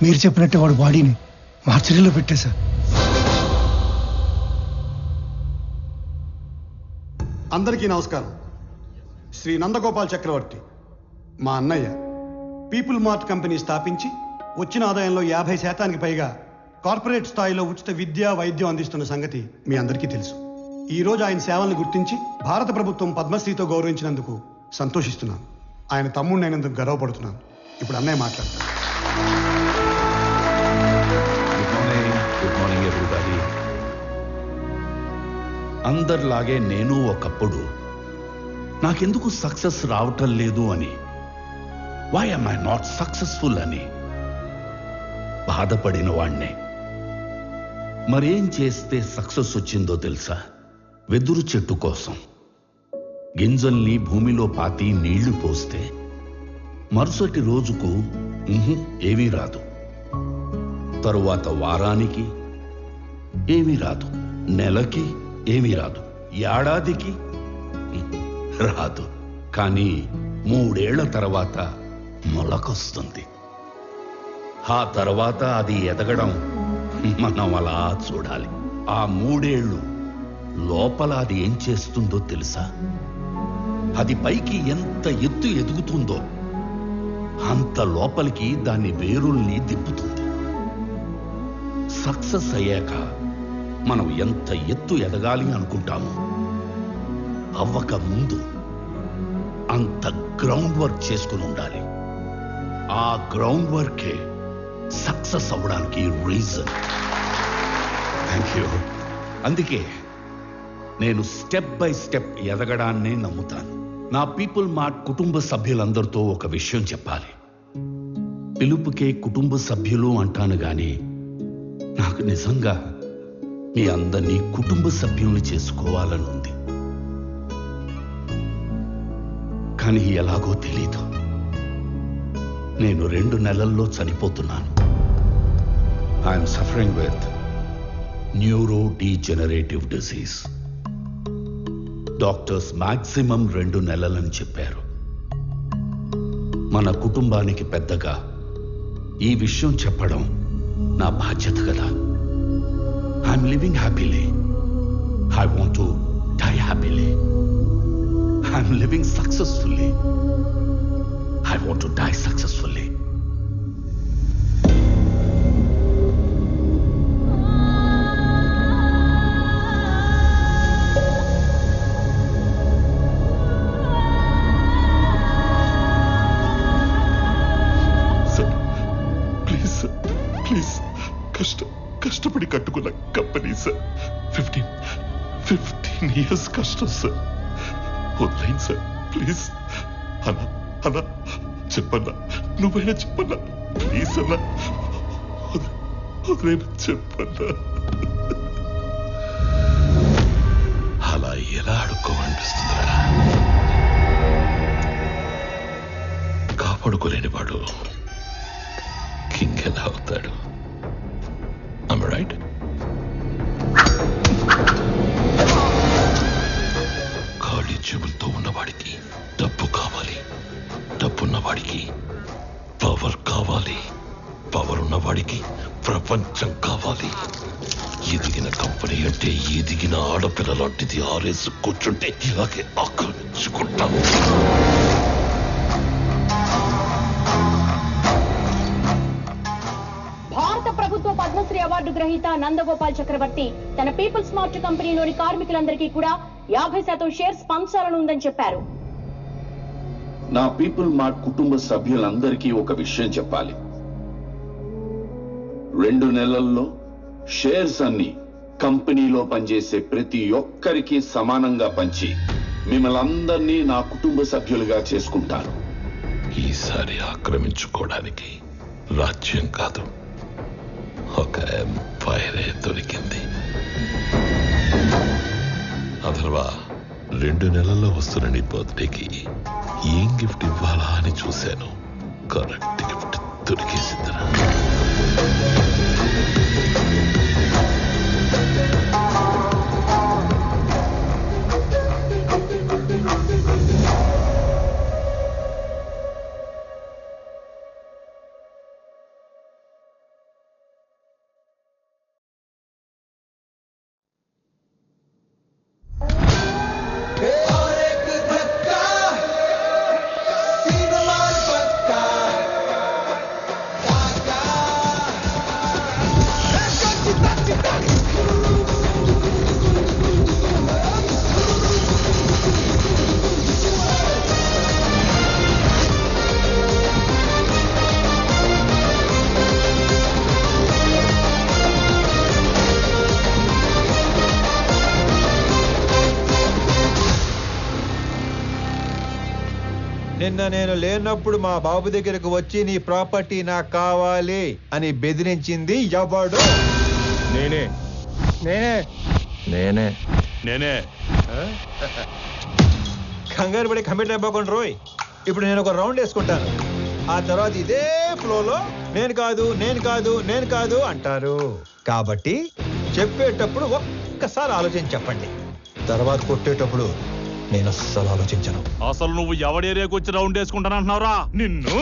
మీరు చెప్పినట్టే వాడు బాడీని మార్చరీలో పెట్టేశా. అందరికీ నమస్కారం. శ్రీ నందగోపాల్ చక్రవర్తి మా అన్నయ్య పీపుల్ మార్ట్ కంపెనీ స్థాపించి వచ్చిన ఆదాయంలో 50% పైగా కార్పొరేట్ స్థాయిలో ఉచిత విద్య వైద్యం అందిస్తున్న సంగతి మీ అందరికీ తెలుసు. ఈ రోజు ఆయన సేవలను గుర్తించి భారత ప్రభుత్వం పద్మశ్రీతో గౌరవించినందుకు సంతోషిస్తున్నాను. ఆయన తమ్ముడినైనందుకు గర్వపడుతున్నాను. ఇప్పుడు అన్నయ్య మాట్లాడతారు. Good morning everybody. అందరిలాగే నేను ఒకప్పుడు నాకెందుకు సక్సెస్ రావటం లేదు అని, why am I not successful అని బాధపడిన వాణ్ణే. మరేం చేస్తే సక్సెస్ వచ్చిందో తెలుసా? వెదురు చెట్టు కోసం గింజల్ని భూమిలో పాతి నీళ్లు పోస్తే మరుసటి రోజుకు ఏమీ రాదు, తరువాత వారానికి ఏమీ రాదు, నెలకి ఏమీ రాదు, ఏడాదికి రాదు. కానీ 3 ఏళ్ల తర్వాత మొలకొస్తుంది. ఆ తర్వాత అది ఎదగడం మనం అలా చూడాలి. ఆ 3 ఏళ్ళు లోపల అది ఏం చేస్తుందో తెలుసా? అది పైకి ఎంత ఎత్తు ఎదుగుతుందో అంత లోపలికి దాని వేరుల్ని దిప్పుతుంది. సక్సెస్ అయ్యాక మనం ఎంత ఎత్తు ఎదగాలి అనుకుంటామో అవ్వక ముందు అంత గ్రౌండ్ వర్క్ చేసుకుని ఉండాలి. ఆ గ్రౌండ్ వర్కే సక్సెస్ అవ్వడానికి రీజన్. Thank you. అందుకే నేను స్టెప్ బై స్టెప్ ఎదగడాన్నే నమ్ముతాను. నా పీపుల్ మార్ట్ కుటుంబ సభ్యులందరితో ఒక విషయం చెప్పాలి. పిలుపుకే కుటుంబ సభ్యులు అంటాను గాని నాకు నిజంగా మీ అందరినీ కుటుంబ సభ్యుల్ని చేసుకోవాలని ఉంది. కానీ ఎలాగో తెలీదు. నేను 2 నెలల్లో చనిపోతున్నాను. I'm suffering with neuro degenerative disease. Doctors maximum 2 నెలలని చెప్పారు. మన కుటుంబానికి పెద్దగా ఈ విషయం చెప్పడం నా బాధ్యత కదా. I'm living happily. I want to die happily. I'm living successfully. I want to die successfully. Sir, please, sir, please. కష్టపడి కట్టుకున్న కంపెనీ సార్. 15 years కష్టం సార్. వదిలేండి సార్ ప్లీజ్. అన్నా చెప్పన్నా, నువ్వైనా చెప్పన్నా ప్లీజ్ అన్నా. వదిలేనా చెప్పన్నా. అలా ఎలా అడుక్కోమనిపిస్తుందిరా? కాపాడుకోలేని వాడు కింగ్ ఎలా అవుతాడు? Am I right? ఖాళీ చెవులతో ఉన్నవాడికి డబ్బు కావాలి, డబ్బున్నవాడికి పవర్ కావాలి, పవర్ ఉన్నవాడికి ప్రపంచం కావాలి. ఎదిగిన కంపెనీ అంటే ఎదిగిన ఆడపిల్ల లాంటిది. ఆరేసి కూర్చుంటే ఇలాగే ఆక్రమించుకుంటాం. భారత ప్రభుత్వ పద్మశ్రీ అవార్డు గ్రహీత నందగోపాల్ చక్రవర్తి తన పీపుల్ స్మార్ట్ కంపెనీలోని కార్మికులందరికీ కూడా 50% షేర్స్ పంచాలని ఉందని చెప్పారు. నా పీపుల్ మార్ట్ కుటుంబ సభ్యులందరికీ ఒక విషయం చెప్పాలి. 2 నెలల్లో షేర్స్ అన్ని కంపెనీలో పనిచేసే ప్రతి ఒక్కరికి సమానంగా పంచి మిమ్మల్ని అందరినీ నా కుటుంబ సభ్యులుగా చేసుకుంటాను. ఈసారి ఆక్రమించుకోవడానికి రాజ్యం కాదు, ఒక ఎంపైరే దొరికింది. అథర్వా, 2 నెలల్లో వస్తున్న నీ బర్త్డేకి ఏం గిఫ్ట్ ఇవ్వాలా అని చూశాను. కరెక్ట్ గిఫ్ట్ దొరికేసిందిరా. నిన్న నేను లేనప్పుడు మా బాబు దగ్గరకు వచ్చి నీ ప్రాపర్టీ నాకు కావాలి అని బెదిరించింది ఎవడు? నేనే నేనే. నేనే కంగారు పడి కమిట్ అయిపోకుండా రోయ్. ఇప్పుడు నేను ఒక రౌండ్ వేసుకుంటాను, ఆ తర్వాత ఇదే ఫ్లోలో నేను కాదు అంటారు. కాబట్టి చెప్పేటప్పుడు ఒక్కసారి ఆలోచించి చెప్పండి, తర్వాత కొట్టేటప్పుడు నేను అస్సలు ఆలోచించను. అసలు నువ్వు ఎవడి ఏరియాకి వచ్చి రౌండ్ వేసుకుంటానంటున్నావురా నిన్ను?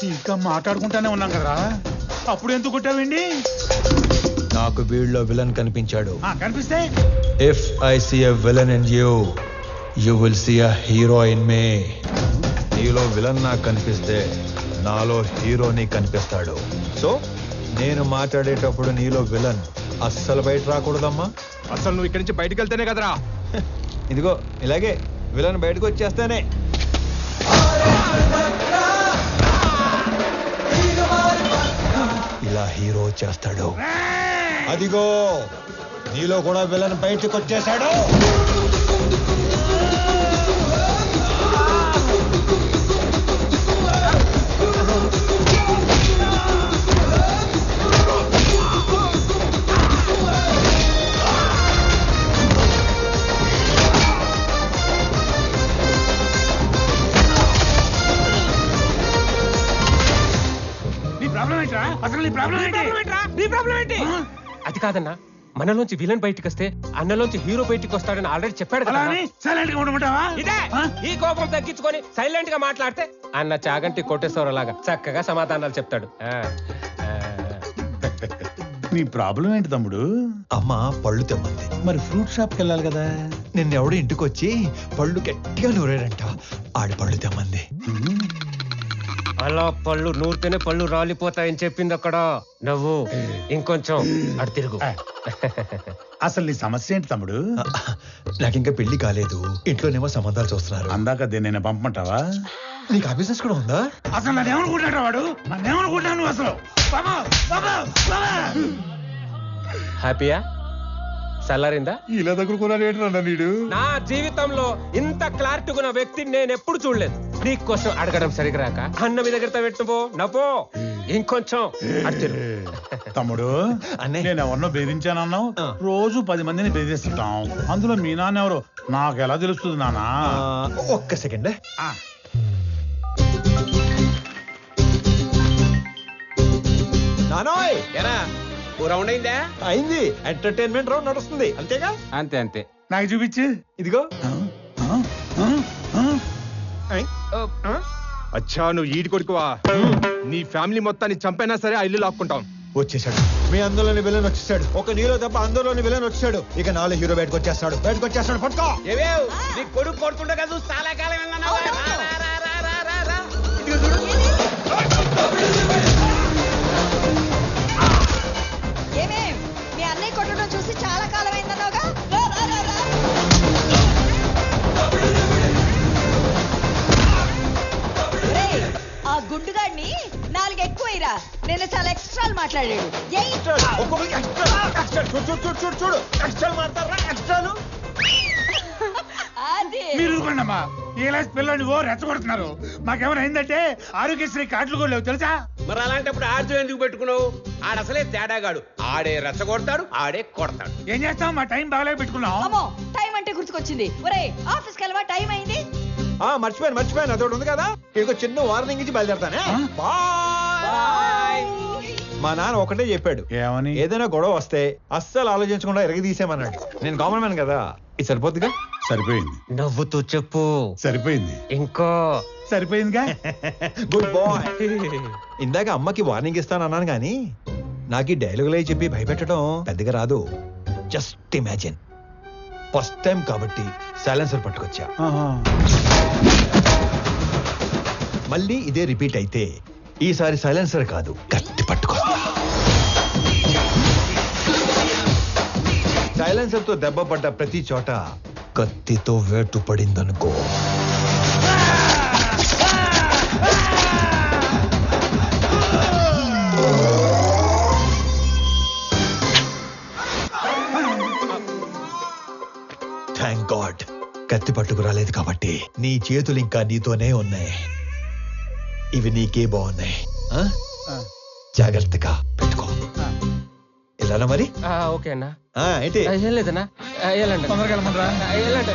ఇంకా మాట్లాడుకుంటానే ఉన్నాం కదరా, అప్పుడు ఎందుకు కొట్టావండి? నాకు వీళ్ళలో విలన్ కనిపించాడు. కనిపిస్తే if I see a villain in you, you will see a hero in me. నీలో విలన్ నాకు కనిపిస్తే నాలో హీరోని కనిపిస్తాడు. సో నేను మాట్లాడేటప్పుడు నీలో విలన్ అస్సలు బయట రాకూడదమ్మా. అసలు నువ్వు ఇక్కడి నుంచి బయటకు వెళ్తేనే కదరా. ఇదిగో ఇలాగే విలన్ బయటకు వచ్చేస్తానే. ఇలా హీరో చేస్తాడు. అదిగో నీలో కూడా విలన్ బయటకు వచ్చేసాడు. అది కాదన్నా, మనలోంచి విలన్ బయటికి వస్తే అన్నలోంచి హీరో బయటికి వస్తాడని ఆల్రెడీ చెప్పాడు కదా. సైలెంట్ గా ఉండమంటావా? ఇదే ఈ కోపం తగ్గించుకొని సైలెంట్ గా మాట్లాడితే అన్న చాగంటి కోటేశ్వర లాగా చక్కగా సమాధానాలు చెప్తాడు. నీ ప్రాబ్లం ఏంటి తమ్ముడు? అమ్మ పళ్ళు తెమ్మంది. మరి ఫ్రూట్ షాప్ కి వెళ్ళాలి కదా. నిన్నెవడు ఇంటికి వచ్చి పళ్ళు గట్టిగా నూరాడంట, ఆడి పళ్ళు తెమ్మంది. అలా పళ్ళు నూరితేనే పళ్ళు రాలిపోతాయని చెప్పింది అక్కడ. నువ్వు ఇంకొంచెం అటు తిరుగు. అసలు నీ సమస్య ఏంటి తమ్ముడు? నాకింకా పెళ్లి కాలేదు, ఇంట్లోనేమో సంబంధాలు చూస్తున్నారు. అందాక నేను పంపమంటావా? నీకు ఆ బిజినెస్ కూడా ఉందా? అసలు నన్నేమనుకుంటాడు వాడు? నన్నేమనుకుంటాను అసలు? హ్యాపీయా? చల్లారిందా? ఇలా దగ్గర నీడు నా జీవితంలో ఇంత క్లారిటీగా ఉన్న వ్యక్తిని నేను ఎప్పుడు చూడలేదు. నీ కోసం అడగడం సరిగ్గా రాక అన్న మీ దగ్గర పెట్టుపో నవ్వో. ఇంకొంచెం అడిచారు తమ్ముడు. నేను ఎవరినో బెదిరించానన్నావు. రోజు 10 మందిని బెదిరిస్తుంటాం, అందులో మీ నాన్న ఎవరు నాకు ఎలా తెలుస్తుంది నాన్న? ఒక్క సెకండ్. నానోయ్ ఎరా ఓ రౌండ్ అయిందా? అయింది. ఎంటర్టైన్మెంట్ రౌండ్ నడుస్తుంది, అంతేగా? అంతే అంతే. నాకు చూపించు. ఇదిగో. అచ్చా నువ్వు ఈడి కొడుకువా? నీ ఫ్యామిలీ మొత్తాన్ని చంపైనా సరే ఆ ఇల్లు లాక్కుంటాం. వచ్చేసాడు మీ అందులోని విలన్ వచ్చేసాడు. ఒక నీలో తప్ప అందులోని విలన్ వచ్చాడు. ఇక నాలో హీరో బయటకు వచ్చేస్తాడు. పట్టుకో. నీ కొడుకు కొడుతుండగా చూసి చాలా కాలం ఏమే మీ అన్నయ్య కొట్టడం చూసి చాలా కాలం అయిందన్నావుగా. ఆ గుండుగాడిని 4 ఎక్కువైరా. నేను చాలా ఎక్స్ట్రాలు మాట్లాడాడు. మీరు ఊరుకోండమ్మా. ఇలా పిల్లల్ని రెచ్చగొడుతున్నారు. మాకేమైనా అయిందంటే ఆరోగ్యశ్రీ కార్డులు కూడా లేవు తెలుసా? మరి అలాంటప్పుడు ఆడితో ఎందుకు పెట్టుకున్నావు? ఆడసలే తేడాగాడు. ఆడే రెచ్చగొడతాడు, ఆడే కొడతాడు. ఏం చేస్తాం? మా టైం బాగాలే పెట్టుకున్నాం. అమ్మో టైం అంటే గుర్తుకొచ్చింది. ఒరే ఆఫీస్కి వెళ్ళవా? టైం అయింది. మర్చిపోయాను అదొకటి ఉంది కదా. ఇంకో చిన్న వార్నింగ్ ఇచ్చి బయలుదేరతానే. మా నాన్న ఒకటే చెప్పాడు, ఏమని? ఏదైనా గొడవ వస్తే అస్సలు ఆలోచించకుండా ఎరగదీసేమన్నాడు. నేను కామన్ మ్యాన్ కదా, ఇది సరిపోతుందిగా. సరిపోయింది. నవ్వుతూ చెప్పు. సరిపోయింది. ఇంకో సరిపోయిందిగా. Good bye. ఇందాక అమ్మకి వార్నింగ్ ఇస్తానన్నాను కానీ నాకు ఈ డైలాగులే చెప్పి భయపెట్టడం పెద్దగా రాదు. జస్ట్ ఇమాజిన్, ఫస్ట్ టైం కాబట్టి సైలెన్సర్ పట్టుకొచ్చా. మళ్ళీ ఇదే రిపీట్ అయితే ఈసారి సైలెన్సర్ కాదు, కత్తి పట్టుకొస్తా. సైలెన్సర్ తో దెబ్బ పడ్డ ప్రతి చోట కత్తితో వేటు పడిందనుకో. థ్యాంక్ గాడ్ కత్తి పట్టుకు రాలేదు కాబట్టి నీ చేతులు ఇంకా నీతోనే ఉన్నాయి. ఇవి నీకే బాగున్నాయి. జాగ్రత్తగా పెట్టుకో. వెళ్ళాలా మరి? ఓకే అన్నా. ఏంటి ఏం లేదన్నా, వెళ్ళండి. తొందరగా వెళ్ళమంటారా? వెళ్ళండి.